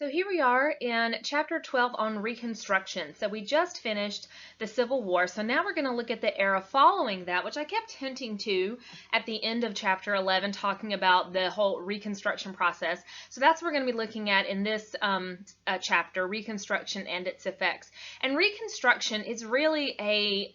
So here we are in chapter 12 on Reconstruction. So we just finished the Civil War. So now we're going to look at the era following that, which I kept hinting to at the end of chapter 11, talking about the whole Reconstruction process. So that's what we're going to be looking at in this chapter, Reconstruction and its effects. And Reconstruction is really a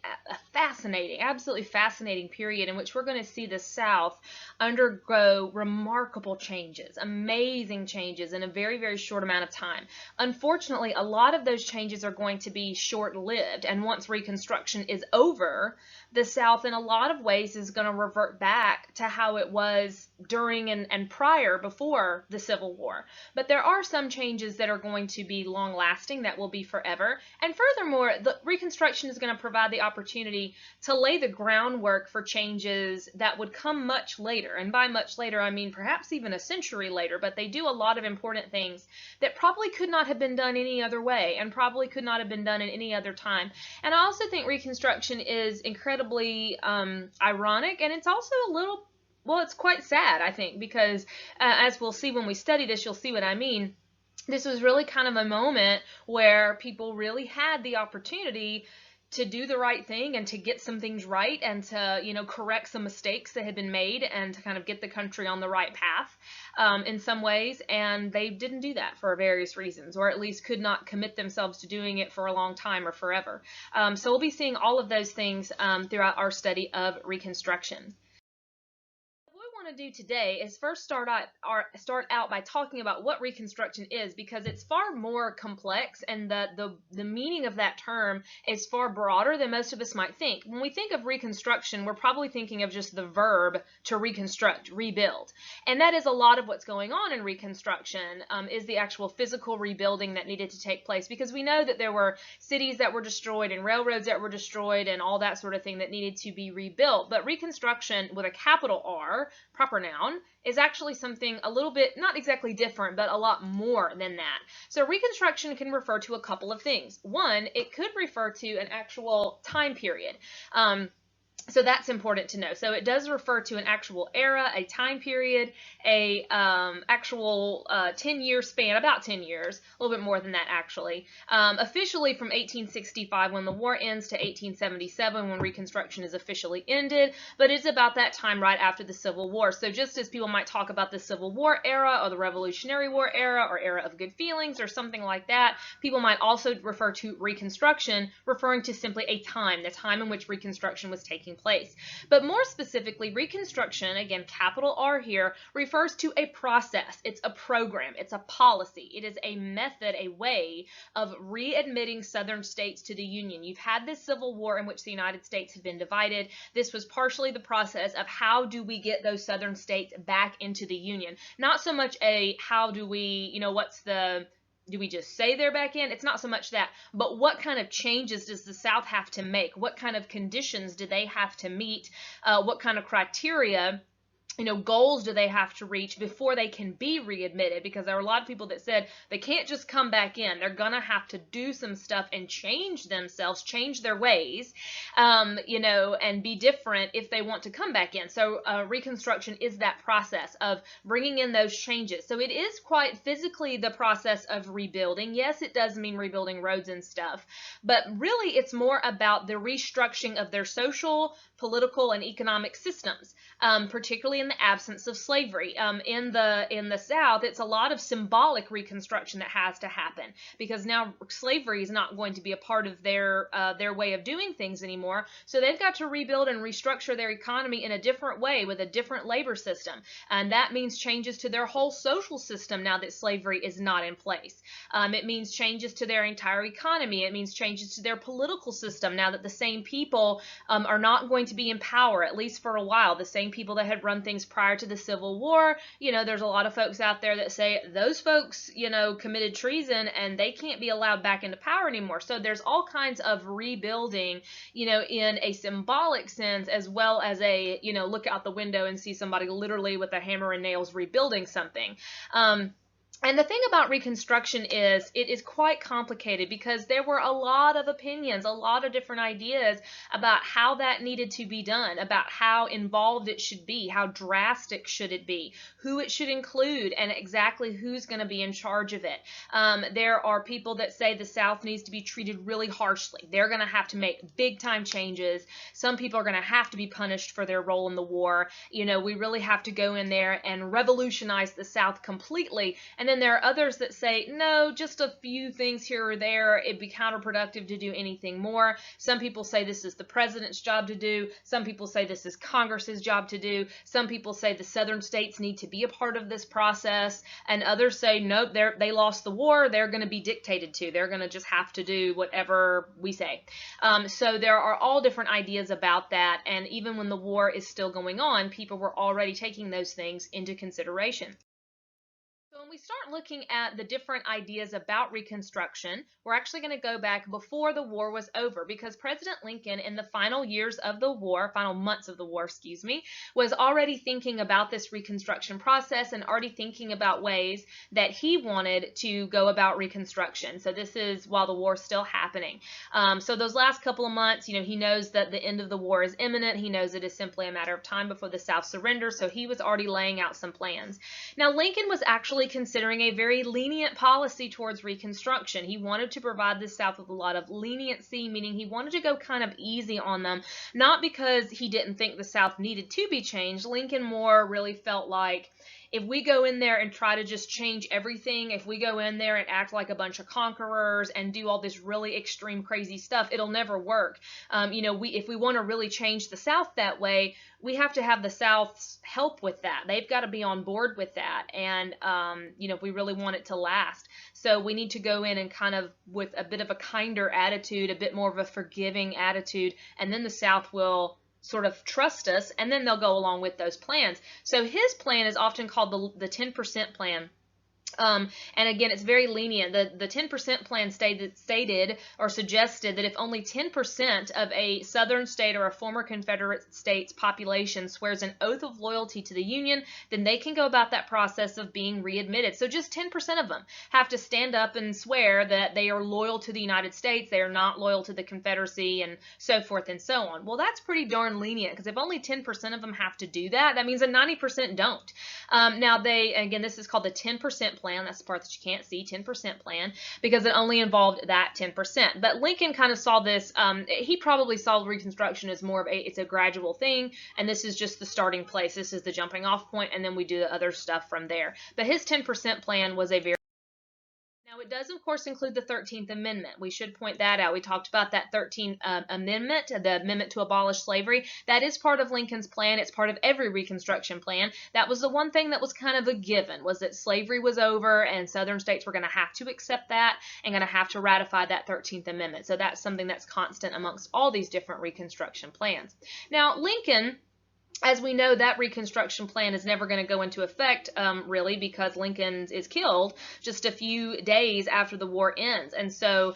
fascinating, absolutely fascinating period in which we're going to see the South undergo remarkable changes, amazing changes in a very, very short amount of time. Unfortunately, a lot of those changes are going to be short-lived, and once Reconstruction is over, the South in a lot of ways is going to revert back to how it was during and prior, before the Civil War. But there are some changes that are going to be long-lasting, that will be forever. And furthermore, the Reconstruction is going to provide the opportunity to lay the groundwork for changes that would come much later. And by much later, I mean perhaps even a century later, but they do a lot of important things that probably could not have been done any other way, and probably could not have been done in any other time. And I also think Reconstruction is incredibly ironic, and it's also a little, well, it's quite sad, I think, because as we'll see when we study this, you'll see what I mean. This was really kind of a moment where people really had the opportunity to do the right thing and to get some things right, and to, you know, correct some mistakes that had been made, and to kind of get the country on the right path in some ways. And they didn't do that for various reasons, or at least could not commit themselves to doing it for a long time or forever. So we'll be seeing all of those things throughout our study of Reconstruction. To do today is first start out by talking about what Reconstruction is, because it's far more complex, and the meaning of that term is far broader than most of us might think. When we think of Reconstruction, we're probably thinking of just the verb to reconstruct, rebuild, and that is a lot of what's going on in Reconstruction, is the actual physical rebuilding that needed to take place, because we know that there were cities that were destroyed and railroads that were destroyed and all that sort of thing that needed to be rebuilt. But Reconstruction, with a capital R, proper noun, is actually something a little bit, not exactly different, but a lot more than that. So Reconstruction can refer to a couple of things. One, it could refer to an actual time period. So that's important to know. So it does refer to an actual era, a time period, a actual 10-year span, about 10 years, a little bit more than that actually. Officially from 1865 when the war ends to 1877 when Reconstruction is officially ended, but it's about that time right after the Civil War. So just as people might talk about the Civil War era or the Revolutionary War era or era of good feelings or something like that, people might also refer to Reconstruction referring to simply a time, the time in which Reconstruction was taking place. But more specifically, Reconstruction, again, capital R here, refers to a process. It's a program. It's a policy. It is a method, a way of readmitting Southern states to the Union. You've had this Civil War in which the United States had been divided. This was partially the process of how do we get those Southern states back into the Union. Not so much a how do we, you know, do we just say they're back in? It's not so much that, but what kind of changes does the South have to make? What kind of conditions do they have to meet? What kind of criteria, you know, goals do they have to reach before they can be readmitted? Because there were a lot of people that said they can't just come back in. They're going to have to do some stuff and change themselves, change their ways, you know, and be different if they want to come back in. So Reconstruction is that process of bringing in those changes. So it is quite physically the process of rebuilding. Yes, it does mean rebuilding roads and stuff, but really it's more about the restructuring of their social, political, and economic systems, particularly in the absence of slavery. In the South, it's a lot of symbolic reconstruction that has to happen, because now slavery is not going to be a part of their way of doing things anymore. So they've got to rebuild and restructure their economy in a different way with a different labor system, and that means changes to their whole social system now that slavery is not in place. It means changes to their entire economy. It means changes to their political system now that the same people are not going to be in power, at least for a while. The same people that had run things prior to the Civil War, you know, there's a lot of folks out there that say those folks, you know, committed treason and they can't be allowed back into power anymore. So there's all kinds of rebuilding, you know, in a symbolic sense, as well as a, you know, look out the window and see somebody literally with a hammer and nails rebuilding something. And the thing about Reconstruction is it is quite complicated because there were a lot of opinions, a lot of different ideas about how that needed to be done, about how involved it should be, how drastic should it be, who it should include, and exactly who's going to be in charge of it. There are people that say the South needs to be treated really harshly. They're going to have to make big time changes. Some people are going to have to be punished for their role in the war. You know, we really have to go in there and revolutionize the South completely. And then there are others that say, no, just a few things here or there. It'd be counterproductive to do anything more. Some people say this is the president's job to do. Some people say this is Congress's job to do. Some people say the southern states need to be a part of this process. And others say, nope, they lost the war. They're going to be dictated to. They're going to just have to do whatever we say. So there are all different ideas about that. And even when the war is still going on, people were already taking those things into consideration. So when we start looking at the different ideas about Reconstruction, we're actually going to go back before the war was over, because President Lincoln, in the final years of the war, final months of the war, was already thinking about this Reconstruction process and already thinking about ways that he wanted to go about Reconstruction. So this is while the war's still happening. So those last couple of months, you know, he knows that the end of the war is imminent. He knows it is simply a matter of time before the South surrenders. So he was already laying out some plans. Now, Lincoln was actually considering a very lenient policy towards Reconstruction. He wanted to provide the South with a lot of leniency, meaning he wanted to go kind of easy on them, not because he didn't think the South needed to be changed. Lincoln more really felt like, if we go in there and try to just change everything, if we go in there and act like a bunch of conquerors and do all this really extreme, crazy stuff, it'll never work. You know, if we want to really change the South that way, we have to have the South's help with that. They've got to be on board with that. And, you know, if we really want it to last. So we need to go in and kind of with a bit of a kinder attitude, a bit more of a forgiving attitude, and then the South will sort of trust us, and then they'll go along with those plans. So his plan is often called the 10% plan. And again, it's very lenient. The 10% plan stated or suggested that if only 10% of a southern state or a former Confederate state's population swears an oath of loyalty to the Union, then they can go about that process of being readmitted. So just 10% of them have to stand up and swear that they are loyal to the United States, they are not loyal to the Confederacy, and so forth and so on. Well, that's pretty darn lenient, because if only 10% of them have to do that, that means that 90% don't. Now, again, this is called the 10% plan. That's the part that you can't see, 10% plan, because it only involved that 10%. But Lincoln kind of saw this, he probably saw Reconstruction as more of it's a gradual thing, and this is just the starting place. This is the jumping off point, and then we do the other stuff from there. But his 10% plan was a very Now, it does, of course, include the 13th Amendment. We should point that out. We talked about that 13th Amendment, the amendment to abolish slavery. That is part of Lincoln's plan. It's part of every Reconstruction plan. That was the one thing that was kind of a given, was that slavery was over and Southern states were going to have to accept that and going to have to ratify that 13th Amendment. So that's something that's constant amongst all these different Reconstruction plans. Now, Lincoln, as we know, that Reconstruction plan is never going to go into effect, really, because Lincoln is killed just a few days after the war ends. And so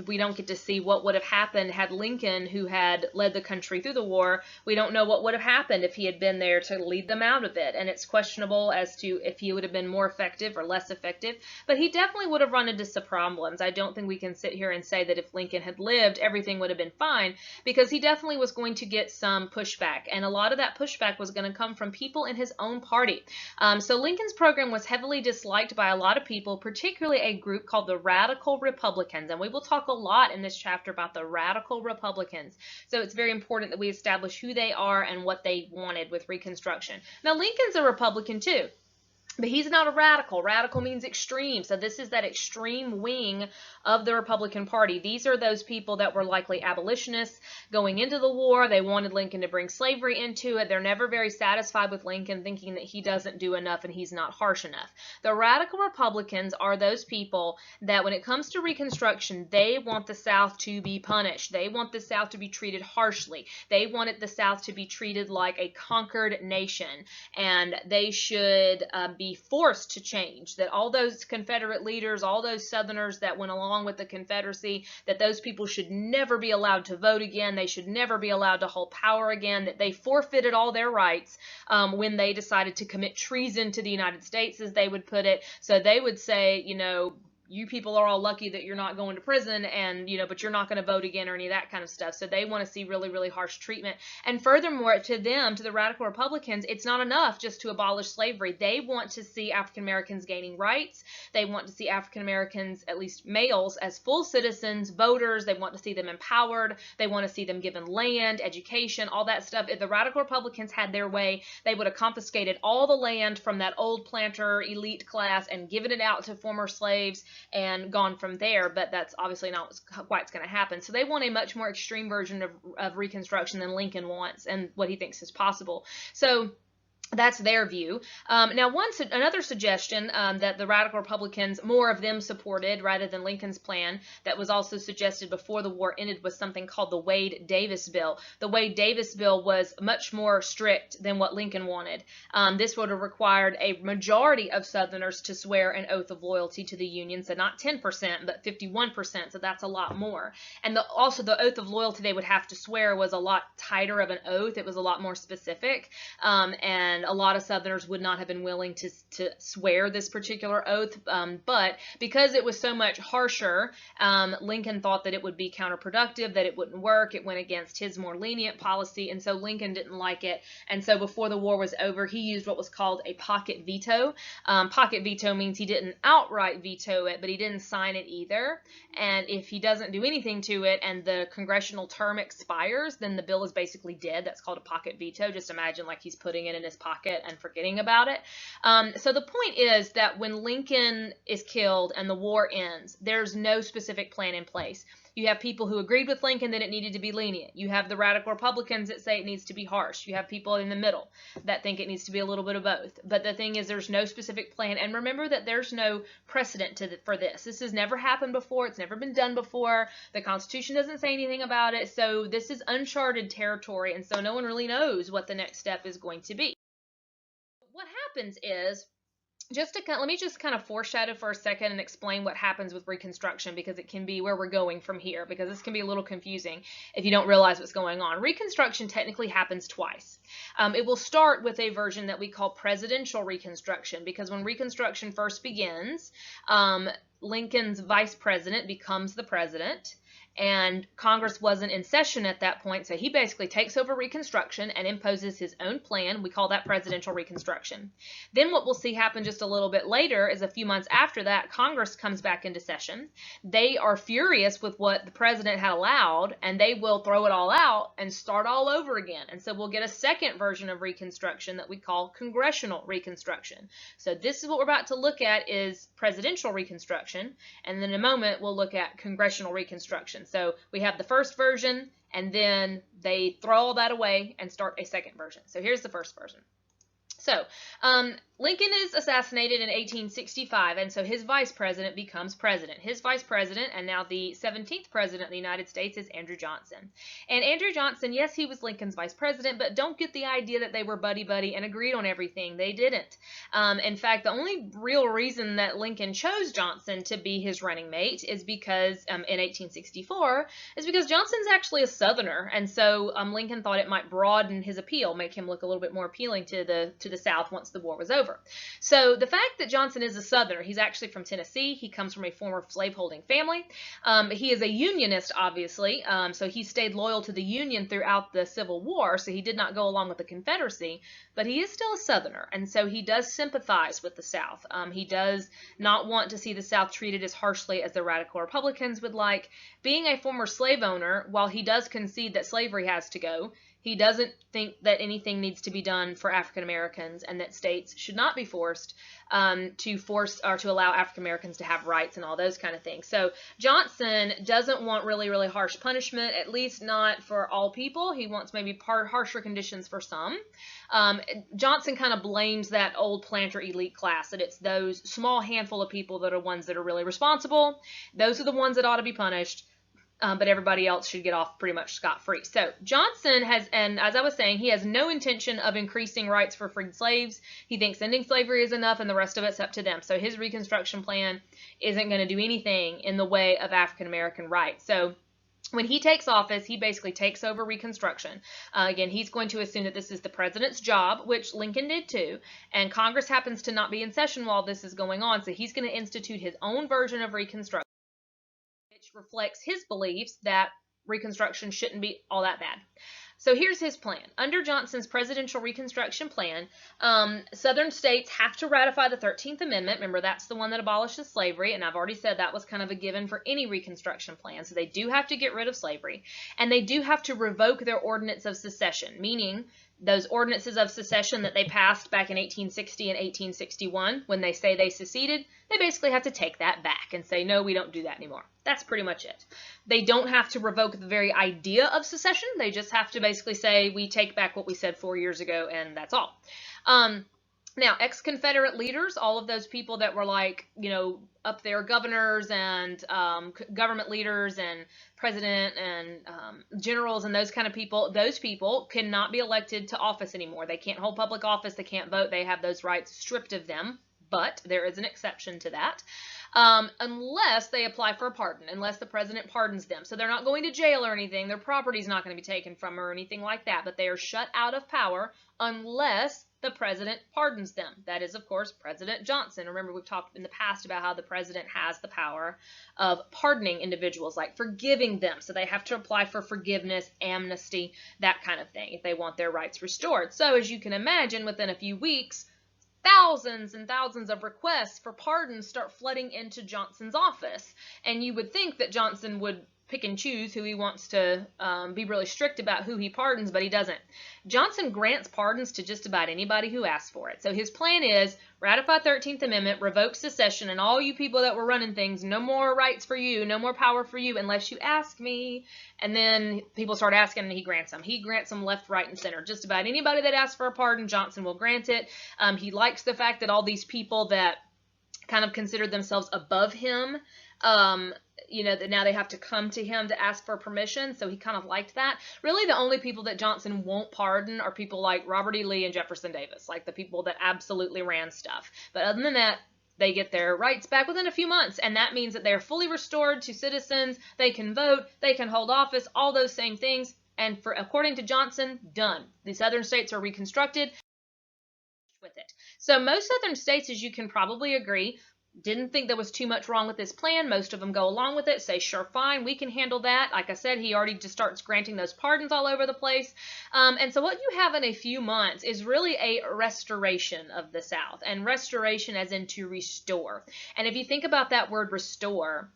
we don't get to see what would have happened had Lincoln, who had led the country through the war, we don't know what would have happened if he had been there to lead them out of it. And it's questionable as to if he would have been more effective or less effective. But he definitely would have run into some problems. I don't think we can sit here and say that if Lincoln had lived, everything would have been fine, because he definitely was going to get some pushback. And a lot of that pushback was going to come from people in his own party. So Lincoln's program was heavily disliked by a lot of people, particularly a group called the Radical Republicans. And we will talk a lot in this chapter about the Radical Republicans. So it's very important that we establish who they are and what they wanted with Reconstruction. Now, Lincoln's a Republican too. But he's not a radical. Radical means extreme. So this is that extreme wing of the Republican Party. These are those people that were likely abolitionists going into the war. They wanted Lincoln to bring slavery into it. They're never very satisfied with Lincoln, thinking that he doesn't do enough and he's not harsh enough. The Radical Republicans are those people that when it comes to Reconstruction, they want the South to be punished. They want the South to be treated harshly. They wanted the South to be treated like a conquered nation, and they should be be forced to change, that all those Confederate leaders, all those Southerners that went along with the Confederacy, that those people should never be allowed to vote again, they should never be allowed to hold power again, that they forfeited all their rights when they decided to commit treason to the United States, as they would put it. So they would say, you know, you people are all lucky that you're not going to prison, and, you know, but you're not going to vote again or any of that kind of stuff. So they want to see really, really harsh treatment. And furthermore, to them, to the radical Republicans, it's not enough just to abolish slavery. They want to see African Americans gaining rights. They want to see African Americans, at least males, as full citizens, voters. They want to see them empowered. They want to see them given land, education, all that stuff. If the radical Republicans had their way, they would have confiscated all the land from that old planter elite class and given it out to former slaves and gone from there, but that's obviously not quite going to happen. So they want a much more extreme version of Reconstruction than Lincoln wants and what he thinks is possible. So that's their view. Now, another suggestion that the radical Republicans, more of them supported rather than Lincoln's plan, that was also suggested before the war ended, was something called the Wade-Davis bill. The Wade-Davis bill was much more strict than what Lincoln wanted. This would have required a majority of Southerners to swear an oath of loyalty to the Union, so not 10%, but 51%, so that's a lot more. And also the oath of loyalty they would have to swear was a lot tighter of an oath. It was a lot more specific, and a lot of Southerners would not have been willing to swear this particular oath, but because it was so much harsher, Lincoln thought that it would be counterproductive, that it wouldn't work. It went against his more lenient policy, and so Lincoln didn't like it. And so before the war was over, he used what was called a pocket veto. Pocket veto means he didn't outright veto it, but he didn't sign it either. And if he doesn't do anything to it and the congressional term expires, then the bill is basically dead. That's called a pocket veto. Just imagine like he's putting it in his pocket and forgetting about it. So the point is that when Lincoln is killed and the war ends, there's no specific plan in place. You have people who agreed with Lincoln that it needed to be lenient. You have the radical Republicans that say it needs to be harsh. You have people in the middle that think it needs to be a little bit of both. But the thing is, there's no specific plan. And remember that there's no precedent for this. This has never happened before. It's never been done before. The Constitution doesn't say anything about it. So this is uncharted territory. And so no one really knows what the next step is going to be. What happens is, let me just kind of foreshadow for a second and explain what happens with Reconstruction, because it can be where we're going from here, because this can be a little confusing if you don't realize what's going on. Reconstruction technically happens twice. It will start with a version that we call presidential Reconstruction, because when Reconstruction first begins, Lincoln's vice president becomes the president, and Congress wasn't in session at that point, so he basically takes over Reconstruction and imposes his own plan. We call that presidential Reconstruction. Then what we'll see happen just a little bit later is a few months after that, Congress comes back into session. They are furious with what the president had allowed, and they will throw it all out and start all over again. And so we'll get a second version of Reconstruction that we call Congressional Reconstruction. So this is what we're about to look at, is presidential Reconstruction, and then in a moment we'll look at Congressional Reconstruction. So we have the first version, and then they throw all that away and start a second version. So here's the first version. So Lincoln is assassinated in 1865, and so his vice president becomes president. His vice president, and now the 17th president of the United States, is Andrew Johnson. And Andrew Johnson, yes, he was Lincoln's vice president, but don't get the idea that they were buddy-buddy and agreed on everything. They didn't. In fact, the only real reason that Lincoln chose Johnson to be his running mate is because, in 1864, is because Johnson's actually a Southerner, and so Lincoln thought it might broaden his appeal, make him look a little bit more appealing to the South once the war was over. So the fact that Johnson is a Southerner, he's actually from Tennessee. He comes from a former slaveholding family. He is a Unionist, obviously, so he stayed loyal to the Union throughout the Civil War, so he did not go along with the Confederacy, but he is still a Southerner, and so he does sympathize with the South. He does not want to see the South treated as harshly as the radical Republicans would like. Being a former slave owner, while he does concede that slavery has to go, he doesn't think that anything needs to be done for African Americans, and that states should not be forced to allow African Americans to have rights and all those kind of things. So Johnson doesn't want really, really harsh punishment, at least not for all people. He wants maybe harsher conditions for some. Johnson kind of blames that old planter elite class, that it's those small handful of people that are ones that are really responsible. Those are the ones that ought to be punished. but everybody else should get off pretty much scot-free. So Johnson has, and as I was saying, he has no intention of increasing rights for freed slaves. He thinks ending slavery is enough and the rest of it's up to them. So his Reconstruction plan isn't going to do anything in the way of African American rights. So when he takes office, he basically takes over Reconstruction. Again, he's going to assume that this is the president's job, which Lincoln did too, and Congress happens to not be in session while this is going on, so he's going to institute his own version of Reconstruction, which reflects his beliefs that Reconstruction shouldn't be all that bad. So here's his plan. Under Johnson's presidential Reconstruction plan, Southern states have to ratify the 13th Amendment. Remember, that's the one that abolishes slavery, and I've already said that was kind of a given for any Reconstruction plan. So they do have to get rid of slavery, and they do have to revoke their Ordinance of Secession, meaning those ordinances of secession that they passed back in 1860 and 1861, when they say they seceded, they basically have to take that back and say, no, we don't do that anymore. That's pretty much it. They don't have to revoke the very idea of secession. They just have to basically say, we take back what we said 4 years ago, and that's all. Now, ex-Confederate leaders, all of those people that were like, you know, up there, governors and government leaders and president and generals and those kind of people, those people cannot be elected to office anymore. They can't hold public office. They can't vote. They have those rights stripped of them. But there is an exception to that. Unless they apply for a pardon, unless the president pardons them. So they're not going to jail or anything. Their property's not going to be taken from them or anything like that. But they are shut out of power unless the president pardons them. That is, of course, President Johnson. Remember, we've talked in the past about how the president has the power of pardoning individuals, like forgiving them. So they have to apply for forgiveness, amnesty, that kind of thing, if they want their rights restored. So as you can imagine, within a few weeks, thousands and thousands of requests for pardons start flooding into Johnson's office. And you would think that Johnson would pick and choose who he wants to be really strict about who he pardons, but he doesn't. Johnson grants pardons to just about anybody who asks for it. So his plan is ratify 13th Amendment, revoke secession, and all you people that were running things, no more rights for you, no more power for you unless you ask me. And then people start asking, and he grants them. He grants them left, right, and center. Just about anybody that asks for a pardon, Johnson will grant it. He likes the fact that all these people that kind of considered themselves above him, you know, that now they have to come to him to ask for permission. So he kind of liked that. Really, the only people that Johnson won't pardon are people like Robert E. Lee and Jefferson Davis, like the people that absolutely ran stuff. But other than that, they get their rights back within a few months, and that means that they are fully restored to citizens. They can vote, they can hold office, all those same things. And according to Johnson, done. The southern states are reconstructed with it. So most southern states, as you can probably agree, didn't think there was too much wrong with this plan. Most of them go along with it, say, sure, fine, we can handle that. Like I said, he already just starts granting those pardons all over the place. And so what you have in a few months is really a restoration of the South, and restoration as in to restore. And if you think about that word restore,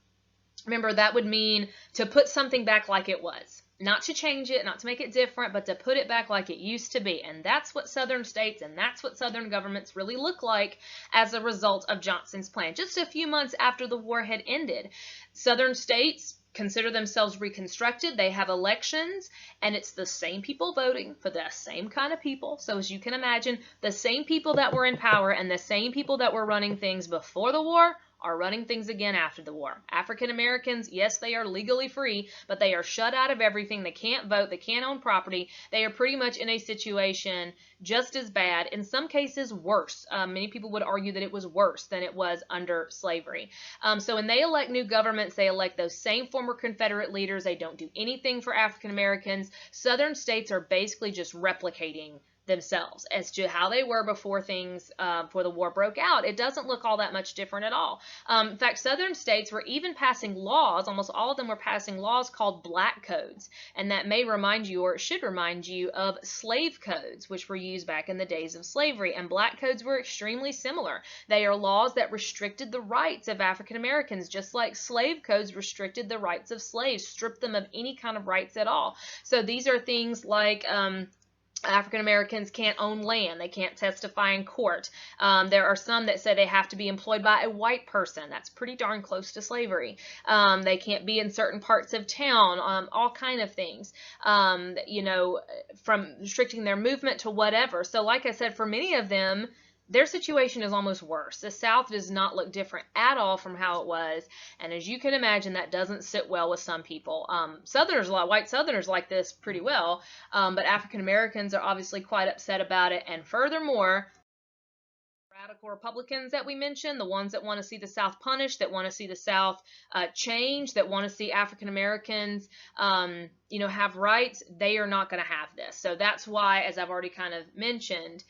remember that would mean to put something back like it was. Not to change it, not to make it different, but to put it back like it used to be. And that's what southern states and that's what southern governments really look like as a result of Johnson's plan. Just a few months after the war had ended, southern states consider themselves reconstructed. They have elections, and it's the same people voting for the same kind of people. So as you can imagine, the same people that were in power and the same people that were running things before the war are running things again after the war. African Americans, yes, they are legally free, but they are shut out of everything. They can't vote. They can't own property. They are pretty much in a situation just as bad, in some cases worse. Many people would argue that it was worse than it was under slavery. So when they elect new governments, they elect those same former Confederate leaders. They don't do anything for African Americans. Southern states are basically just replicating themselves as to how they were before things, before the war broke out. It doesn't look all that much different at all. In fact, southern states were even passing laws, almost all of them were passing laws called black codes. And that may remind you, or it should remind you, of slave codes, which were used back in the days of slavery. And black codes were extremely similar. They are laws that restricted the rights of African Americans, just like slave codes restricted the rights of slaves, stripped them of any kind of rights at all. So these are things like, African Americans can't own land. They can't testify in court. There are some that say they have to be employed by a white person. That's pretty darn close to slavery. They can't be in certain parts of town, all kind of things, you know, from restricting their movement to whatever. So like I said, for many of them, their situation is almost worse. The South does not look different at all from how it was, and as you can imagine, that doesn't sit well with some people. Southerners, white Southerners, like this pretty well, but African Americans are obviously quite upset about it. And furthermore, radical Republicans that we mentioned, the ones that want to see the South punished, that want to see the South change, that want to see African Americans, have rights, they are not going to have this. So that's why, as I've already kind of mentioned,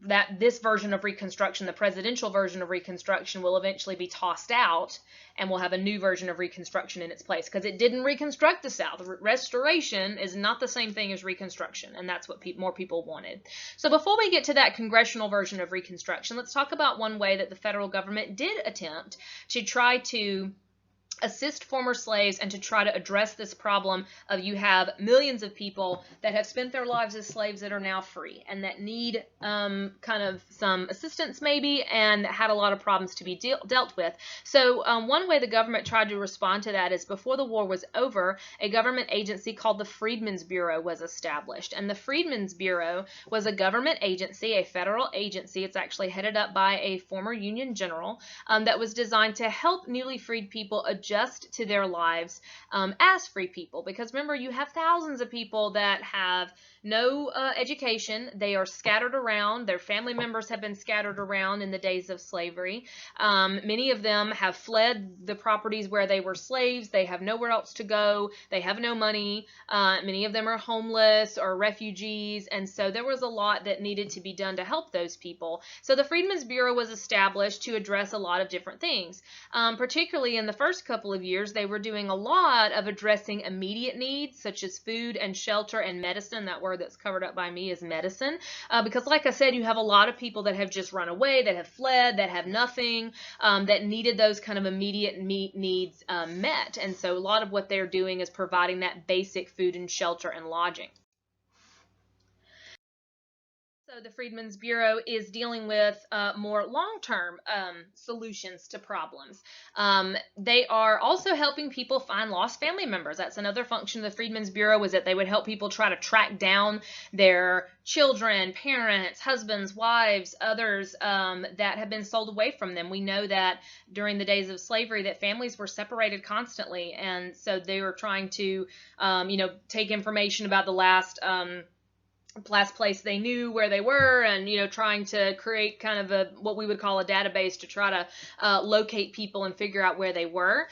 that this version of Reconstruction, the presidential version of Reconstruction, will eventually be tossed out, and we'll have a new version of Reconstruction in its place, because it didn't reconstruct the South. Restoration is not the same thing as Reconstruction, and that's what more people wanted. So before we get to that congressional version of Reconstruction, let's talk about one way that the federal government did attempt to try to assist former slaves and to try to address this problem of you have millions of people that have spent their lives as slaves that are now free and that need kind of some assistance maybe, and had a lot of problems to be dealt with. So one way the government tried to respond to that is before the war was over, a government agency called the Freedmen's Bureau was established. And the Freedmen's Bureau was a government agency, a federal agency. It's actually headed up by a former Union general that was designed to help newly freed people adjust to their lives as free people. Because remember, you have thousands of people that have no education. They are scattered around. Their family members have been scattered around in the days of slavery. Many of them have fled the properties where they were slaves. They have nowhere else to go. They have no money. Many of them are homeless or refugees. And so there was a lot that needed to be done to help those people. So the Freedmen's Bureau was established to address a lot of different things. Particularly in the first couple of years, they were doing a lot of addressing immediate needs such as food and shelter and medicine. That word that's covered up by me is medicine, because like I said, you have a lot of people that have just run away, that have fled, that have nothing, that needed those kind of immediate needs met. And so a lot of what they're doing is providing that basic food and shelter and lodging. So the Freedmen's Bureau is dealing with more long-term solutions to problems. They are also helping people find lost family members. That's another function of the Freedmen's Bureau, was that they would help people try to track down their children, parents, husbands, wives, others that have been sold away from them. We know that during the days of slavery that families were separated constantly, and so they were trying to take information about the last place they knew where they were, and trying to create kind of what we would call a database to try to locate people and figure out where they were.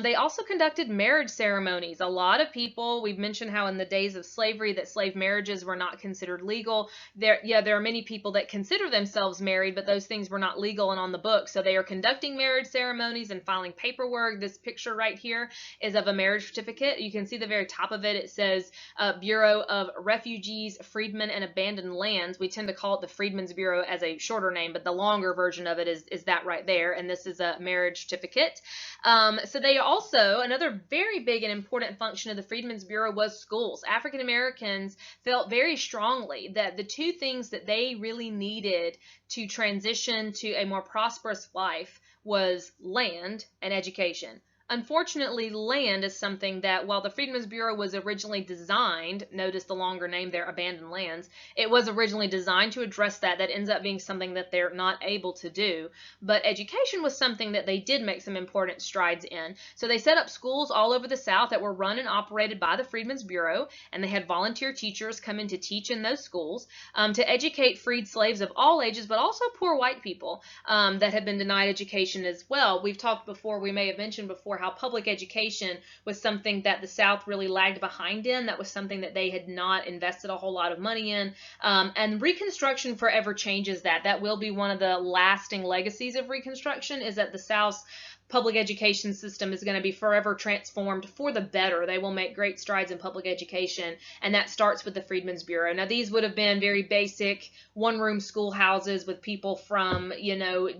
They also conducted marriage ceremonies. A lot of people, we've mentioned how in the days of slavery that slave marriages were not considered legal. There are many people that consider themselves married, but those things were not legal and on the books. So they are conducting marriage ceremonies and filing paperwork. This picture right here is of a marriage certificate. You can see the very top of it. It says Bureau of Refugees, Freedmen, and Abandoned Lands. We tend to call it the Freedmen's Bureau as a shorter name, but the longer version of it is that right there, and this is a marriage certificate. So they also, another very big and important function of the Freedmen's Bureau was schools. African Americans felt very strongly that the two things that they really needed to transition to a more prosperous life was land and education. Unfortunately, land is something that, while the Freedmen's Bureau was originally designed, notice the longer name there, Abandoned Lands, it was originally designed to address that. That ends up being something that they're not able to do. But education was something that they did make some important strides in. So they set up schools all over the South that were run and operated by the Freedmen's Bureau, and they had volunteer teachers come in to teach in those schools to educate freed slaves of all ages, but also poor white people that had been denied education as well. We've talked before, we may have mentioned before, how public education was something that the South really lagged behind in. That was something that they had not invested a whole lot of money in. And Reconstruction forever changes that. That will be one of the lasting legacies of Reconstruction, is that the South's public education system is going to be forever transformed for the better. They will make great strides in public education, and that starts with the Freedmen's Bureau. Now, these would have been very basic one-room schoolhouses with people from,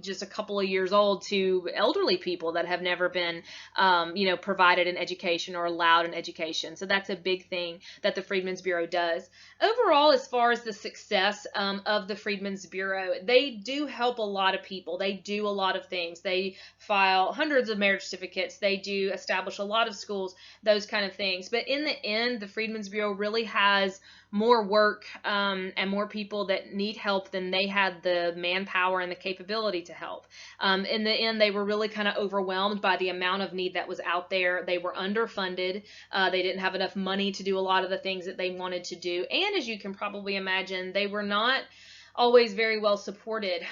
just a couple of years old to elderly people that have never been, provided an education or allowed an education. So that's a big thing that the Freedmen's Bureau does. Overall, as far as the success of the Freedmen's Bureau, they do help a lot of people. They do a lot of things. They file hundreds of marriage certificates. They do establish a lot of schools, those kind of things. But in the end, the Freedmen's Bureau really has more work and more people that need help than they had the manpower and the capability to help. In the end, they were really kind of overwhelmed by the amount of need that was out there. They were underfunded. They didn't have enough money to do a lot of the things that they wanted to do. And as you can probably imagine, they were not always very well supported.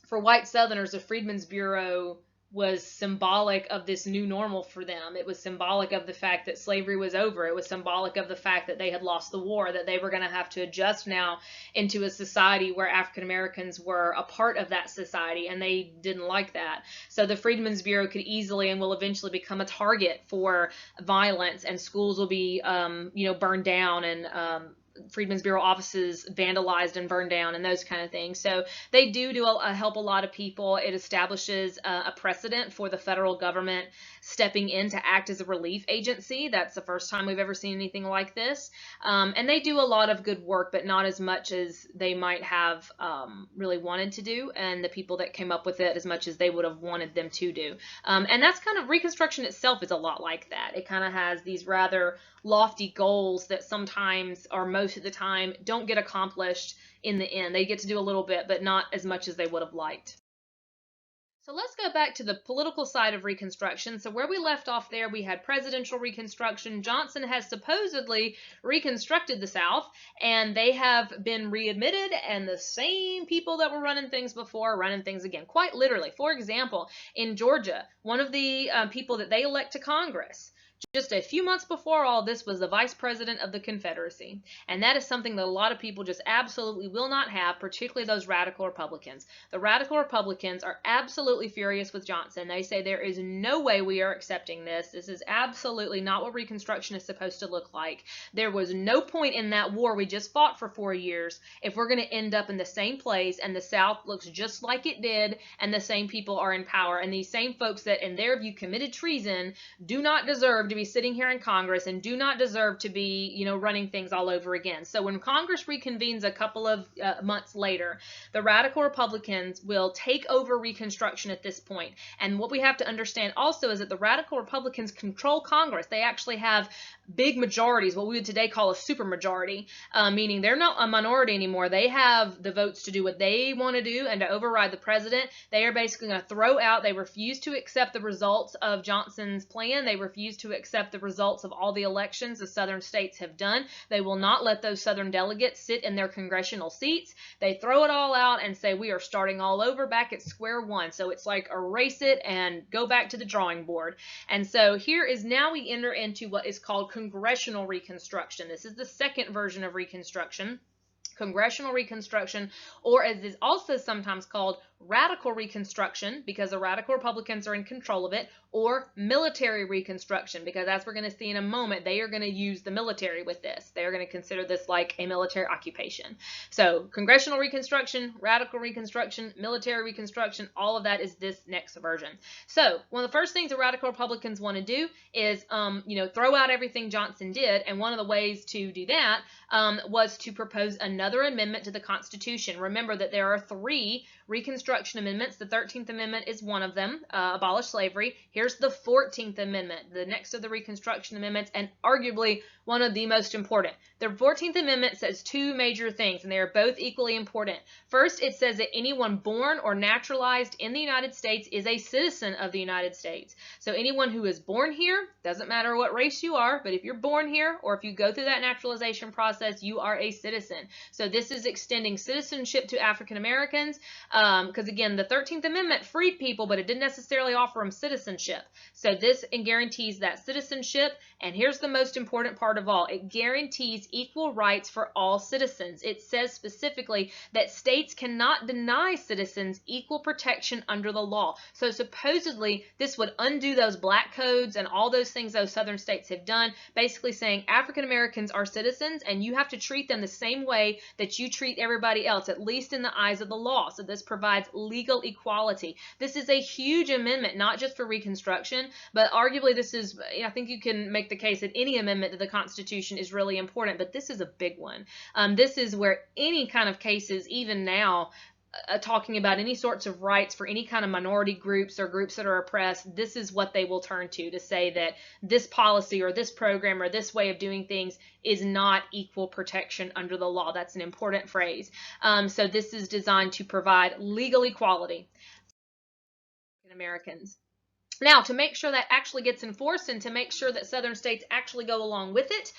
For white Southerners, the Freedmen's Bureau was symbolic of this new normal for them. It was symbolic of the fact that slavery was over. It was symbolic of the fact that they had lost the war, that they were going to have to adjust now into a society where African Americans were a part of that society, and they didn't like that. So the Freedmen's Bureau could easily and will eventually become a target for violence, and schools will be, burned down, and Freedmen's Bureau offices vandalized and burned down, and those kind of things. So they do help a lot of people. It establishes a precedent for the federal government stepping in to act as a relief agency. That's the first time we've ever seen anything like this. And they do a lot of good work, but not as much as they might have really wanted to do, and the people that came up with it as much as they would have wanted them to do. And that's kind of, Reconstruction itself is a lot like that. It kind of has these rather lofty goals that sometimes, or most of the time, don't get accomplished in the end. They get to do a little bit, but not as much as they would have liked. So let's go back to the political side of Reconstruction. So where we left off there, we had presidential Reconstruction. Johnson has supposedly reconstructed the South, and they have been readmitted, and the same people that were running things before are running things again, quite literally. For example, in Georgia, one of the people that they elect to Congress, just a few months before all this, was the Vice President of the Confederacy. And that is something that a lot of people just absolutely will not have, particularly those radical Republicans. The radical Republicans are absolutely furious with Johnson. They say there is no way we are accepting this. This is absolutely not what Reconstruction is supposed to look like. There was no point in that war we just fought for 4 years if we're going to end up in the same place and the South looks just like it did, and the same people are in power. And these same folks that, in their view, committed treason do not deserve to be sitting here in Congress and do not deserve to be, running things all over again. So when Congress reconvenes a couple of months later, the radical Republicans will take over Reconstruction at this point. And what we have to understand also is that the radical Republicans control Congress. They actually have big majorities, what we would today call a supermajority, meaning they're not a minority anymore. They have the votes to do what they want to do and to override the president. They are basically going to throw out, they refuse to accept the results of Johnson's plan. They refuse to accept the results of all the elections the southern states have done. They will not let those southern delegates sit in their congressional seats. They throw it all out and say, we are starting all over back at square one. So it's like erase it and go back to the drawing board. And so here is, now we enter into what is called Congressional Reconstruction. This is the second version of Reconstruction. Congressional Reconstruction, or as is also sometimes called Radical Reconstruction, because the radical Republicans are in control of it, or Military Reconstruction, because as we're going to see in a moment, they are going to use the military with this. They are going to consider this like a military occupation. So Congressional Reconstruction, Radical Reconstruction, Military Reconstruction, all of that is this next version. So one of the first things the radical Republicans want to do is, throw out everything Johnson did, and one of the ways to do that was to propose another amendment to the Constitution. Remember that there are 3 Reconstruction amendments. The 13th Amendment is one of them, abolish slavery. Here's the 14th Amendment, the next of the Reconstruction amendments, and arguably one of the most important. The 14th Amendment says 2 major things, and they are both equally important. First, it says that anyone born or naturalized in the United States is a citizen of the United States. So anyone who is born here, doesn't matter what race you are, but if you're born here or if you go through that naturalization process, you are a citizen. So this is extending citizenship to African Americans, because again, the 13th Amendment freed people, but it didn't necessarily offer them citizenship. So this guarantees that citizenship, and here's the most important part of all. It guarantees equal rights for all citizens. It says specifically that states cannot deny citizens equal protection under the law. So supposedly this would undo those black codes and all those things those southern states have done, basically saying African Americans are citizens and you have to treat them the same way that you treat everybody else, at least in the eyes of the law. So this provides legal equality. This is a huge amendment, not just for Reconstruction, but arguably this is, I think you can make the case that any amendment to the Constitution is really important, but this is a big one. This is where any kind of cases, even now, talking about any sorts of rights for any kind of minority groups or groups that are oppressed, this is what they will turn to say that this policy or this program or this way of doing things is not equal protection under the law. That's an important phrase. So this is designed to provide legal equality for Americans. Now, to make sure that actually gets enforced and to make sure that Southern states actually go along with it,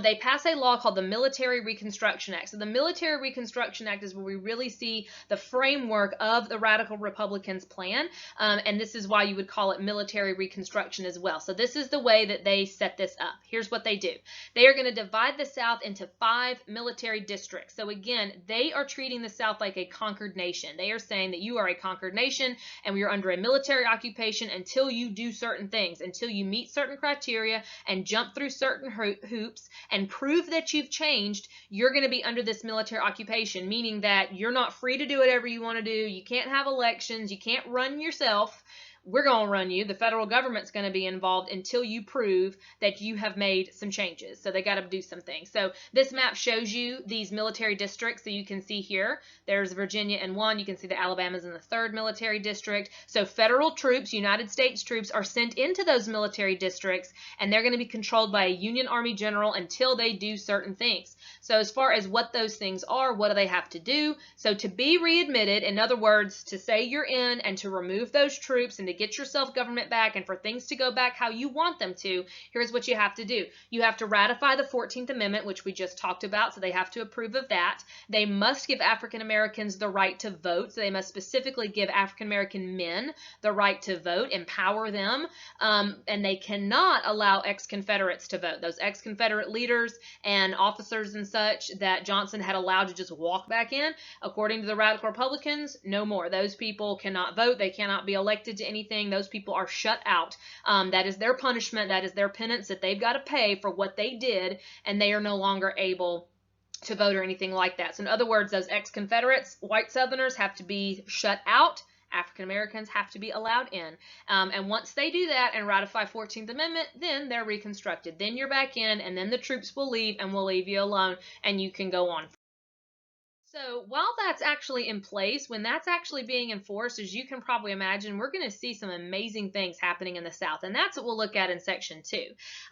they pass a law called the Military Reconstruction Act. So the Military Reconstruction Act is where we really see the framework of the Radical Republicans' plan, and this is why you would call it military reconstruction as well. So this is the way that they set this up. Here's what they do. They are going to divide the South into 5 military districts. So again, they are treating the South like a conquered nation. They are saying that you are a conquered nation and we are under a military occupation until you do certain things, until you meet certain criteria and jump through certain hoops and prove that you've changed. You're going to be under this military occupation, meaning that you're not free to do whatever you want to do. You can't have elections. You can't run yourself. We're going to run you. The federal government's going to be involved until you prove that you have made some changes. So they got to do some things. So this map shows you these military districts. So you can see here, there's Virginia in one. You can see the Alabama's in the 3rd military district. So federal troops, United States troops, are sent into those military districts, and they're going to be controlled by a Union Army general until they do certain things. So as far as what those things are, what do they have to do? So to be readmitted, in other words, to say you're in and to remove those troops and to get your self-government back and for things to go back how you want them to, here's what you have to do. You have to ratify the 14th Amendment, which we just talked about, so they have to approve of that. They must give African Americans the right to vote, so they must specifically give African American men the right to vote, empower them, and they cannot allow ex-Confederates to vote. Those ex-Confederate leaders and officers and such that Johnson had allowed to just walk back in, according to the Radical Republicans, no more. Those people cannot vote. They cannot be elected to anything. Those people are shut out. That is their punishment. That is their penance that they've got to pay for what they did, and they are no longer able to vote or anything like that. So in other words, those ex-Confederates, white Southerners, have to be shut out. African Americans have to be allowed in. And once they do that and ratify 14th Amendment, then they're reconstructed. Then you're back in, and then the troops will leave and will leave you alone, and you can go on. So while that's actually in place, when that's actually being enforced, as you can probably imagine, we're going to see some amazing things happening in the South, and that's what we'll look at in section 2.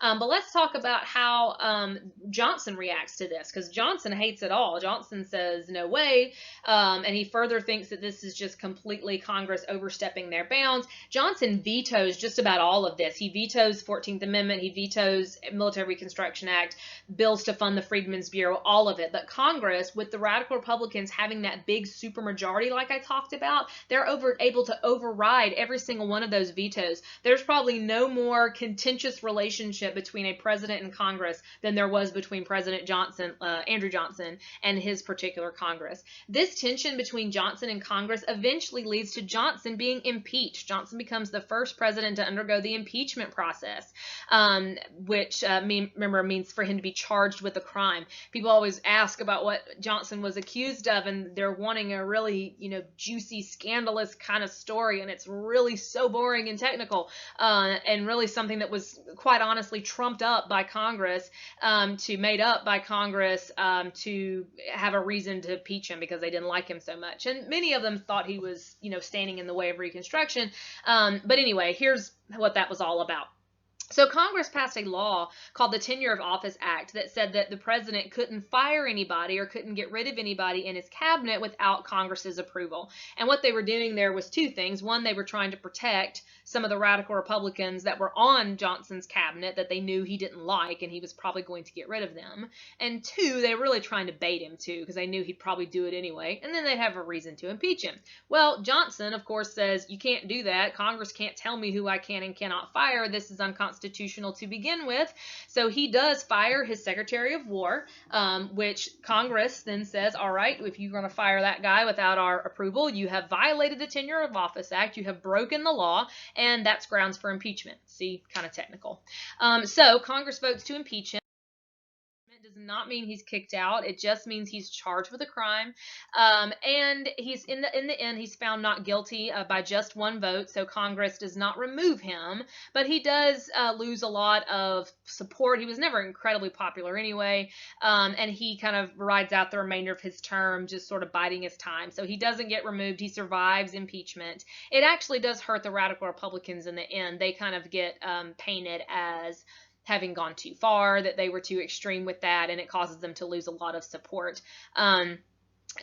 But let's talk about how Johnson reacts to this, because Johnson hates it all. Johnson says, no way, and he further thinks that this is just completely Congress overstepping their bounds. Johnson vetoes just about all of this. He vetoes 14th Amendment, he vetoes Military Reconstruction Act, bills to fund the Freedmen's Bureau, all of it. But Congress, with the Radical Republicans having that big supermajority like I talked about, they're able to override every single one of those vetoes. There's probably no more contentious relationship between a president and Congress than there was between President Johnson, Andrew Johnson, and his particular Congress. This tension between Johnson and Congress eventually leads to Johnson being impeached. Johnson becomes the first president to undergo the impeachment process, which remember means for him to be charged with a crime. People always ask about what Johnson was accused of, and they're wanting a really, juicy, scandalous kind of story, and it's really so boring and technical, and really something that was quite honestly trumped up by Congress, made up by Congress, to have a reason to impeach him because they didn't like him so much. And many of them thought he was, standing in the way of Reconstruction. But anyway, here's what that was all about. So Congress passed a law called the Tenure of Office Act that said that the president couldn't fire anybody or couldn't get rid of anybody in his cabinet without Congress's approval. And what they were doing there was two things. One, they were trying to protect some of the radical Republicans that were on Johnson's cabinet that they knew he didn't like and he was probably going to get rid of them. And two, they were really trying to bait him too because they knew he'd probably do it anyway, and then they'd have a reason to impeach him. Well, Johnson, of course, says you can't do that. Congress can't tell me who I can and cannot fire. This is unconstitutional to begin with. So he does fire his Secretary of War, which Congress then says, all right, if you're going to fire that guy without our approval, you have violated the Tenure of Office Act, you have broken the law, and that's grounds for impeachment. See, kind of technical. So Congress votes to impeach him. does not mean he's kicked out. It just means he's charged with a crime. And he's in the end, he's found not guilty by just one vote. So Congress does not remove him, but he does lose a lot of support. He was never incredibly popular anyway. And he kind of rides out the remainder of his term, just sort of biding his time. So he doesn't get removed. He survives impeachment. It actually does hurt the radical Republicans in the end. They kind of get painted as having gone too far, that they were too extreme with that, and it causes them to lose a lot of support,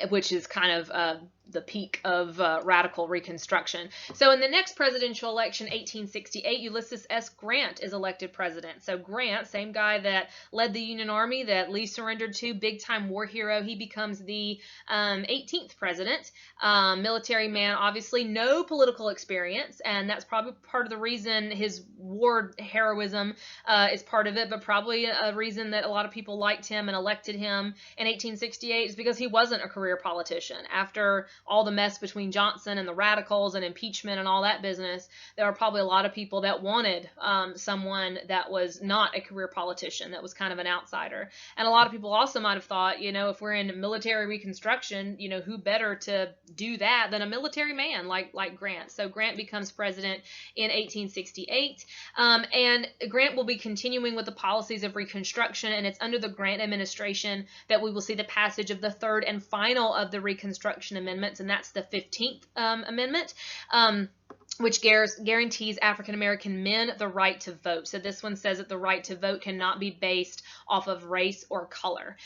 which is kind of the peak of radical Reconstruction. So in the next presidential election, 1868, Ulysses S. Grant is elected president. So Grant, same guy that led the Union Army that Lee surrendered to, big-time war hero, he becomes the 18th president. Military man, obviously, no political experience, and that's probably part of the reason his war heroism is part of it, but probably a reason that a lot of people liked him and elected him in 1868 is because he wasn't a career politician. After all the mess between Johnson and the radicals and impeachment and all that business, there were probably a lot of people that wanted someone that was not a career politician, that was kind of an outsider. And a lot of people also might have thought, if we're in military Reconstruction, who better to do that than a military man like Grant. So Grant becomes president in 1868, and Grant will be continuing with the policies of Reconstruction, and it's under the Grant administration that we will see the passage of the third and final of the Reconstruction Amendments, and that's the 15th Amendment, which guarantees African American men the right to vote. So this one says that the right to vote cannot be based off of race or color.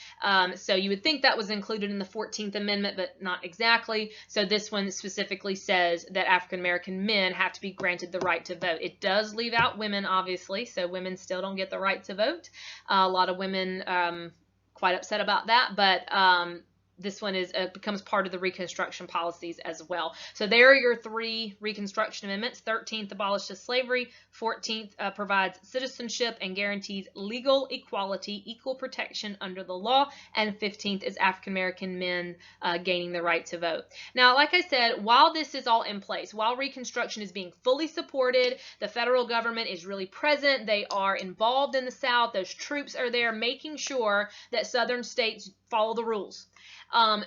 So you would think that was included in the 14th Amendment, but not exactly. So this one specifically says that African American men have to be granted the right to vote. It does leave out women, obviously, so women still don't get the right to vote. A lot of women quite upset about that, but this one becomes part of the Reconstruction policies as well. So there are your three Reconstruction Amendments. 13th abolishes slavery. 14th provides citizenship and guarantees legal equality, equal protection under the law. And 15th is African American men gaining the right to vote. Now, like I said, while this is all in place, while Reconstruction is being fully supported, the federal government is really present. They are involved in the South. Those troops are there making sure that Southern states follow the rules.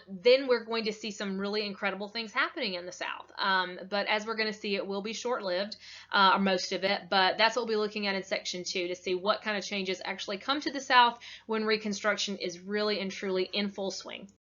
Then we're going to see some really incredible things happening in the South. But as we're going to see, it will be short-lived, or most of it. But that's what we'll be looking at in Section 2 to see what kind of changes actually come to the South when Reconstruction is really and truly in full swing.